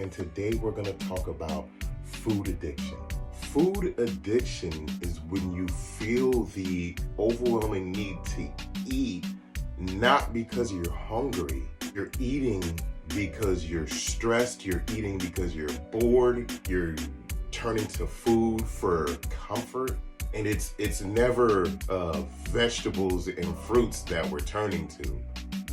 And today we're going to talk about food addiction. Food addiction is when you feel the overwhelming need to eat, not because you're hungry. You're eating because you're stressed, you're eating because you're bored, you're turning to food for comfort. And it's never vegetables and fruits that we're turning to.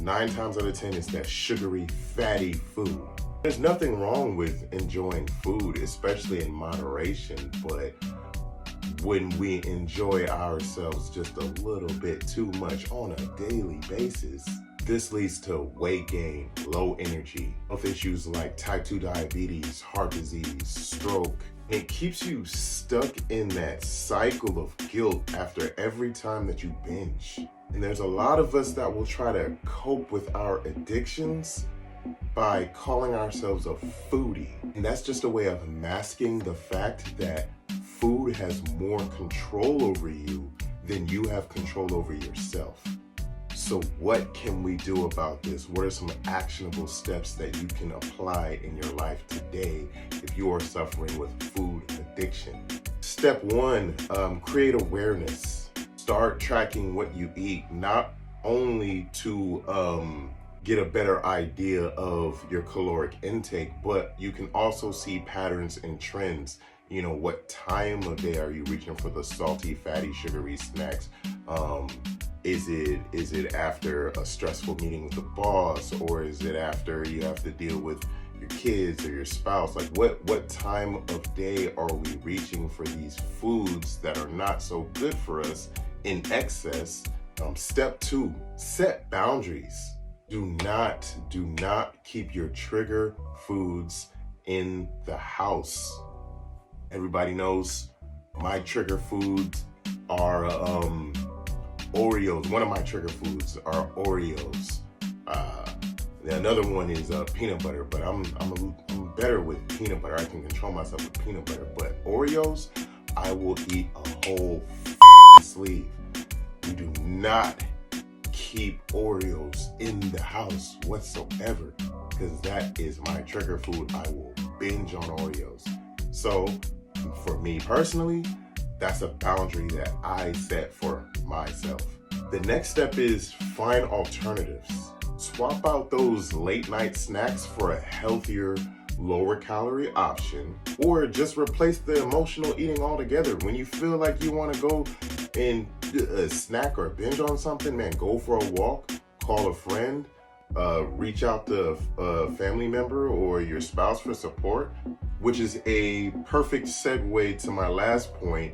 9 times out of 10, it's that sugary, fatty food. There's nothing wrong with enjoying food, especially in moderation, but when we enjoy ourselves just a little bit too much on a daily basis, this leads to weight gain, low energy, health issues like type 2 diabetes, heart disease, stroke. It keeps you stuck in that cycle of guilt after every time that you binge. And there's a lot of us that will try to cope with our addictions by calling ourselves a foodie. And that's just a way of masking the fact that food has more control over you than you have control over yourself. So what can we do about this? What are some actionable steps that you can apply in your life today if you are suffering with food addiction? Step 1, create awareness. Start tracking what you eat, not only to get a better idea of your caloric intake, but you can also see patterns and trends. You know, what time of day are you reaching for the salty, fatty, sugary snacks? Is it after a stressful meeting with the boss, or is it after you have to deal with your kids or your spouse? Like what time of day are we reaching for these foods that are not so good for us in excess? Step 2, set boundaries. Do not keep your trigger foods in the house. Everybody knows my trigger foods are Oreos. One of my trigger foods are Oreos. Another one is peanut butter, but I'm better with peanut butter. I can control myself with peanut butter. But Oreos, I will eat a whole sleeve. You do not keep Oreos in the house whatsoever, because that is my trigger food. I will binge on Oreos. So for me personally, that's a boundary that I set for myself. The next step is find alternatives. Swap out those late night snacks for a healthier, lower calorie option, or just replace the emotional eating altogether. When you feel like you want to go and snack or binge on something, man, go for a walk, call a friend, reach out to a family member or your spouse for support, which is a perfect segue to my last point.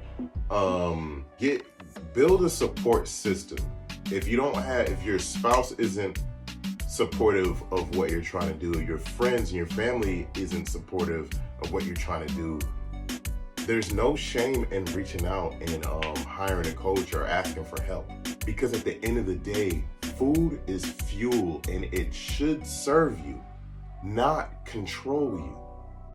Build a support system. If your spouse isn't supportive of what you're trying to do, your friends and your family isn't supportive of what you're trying to do, there's no shame in reaching out and hiring a coach or asking for help. Because at the end of the day, food is fuel and it should serve you, not control you.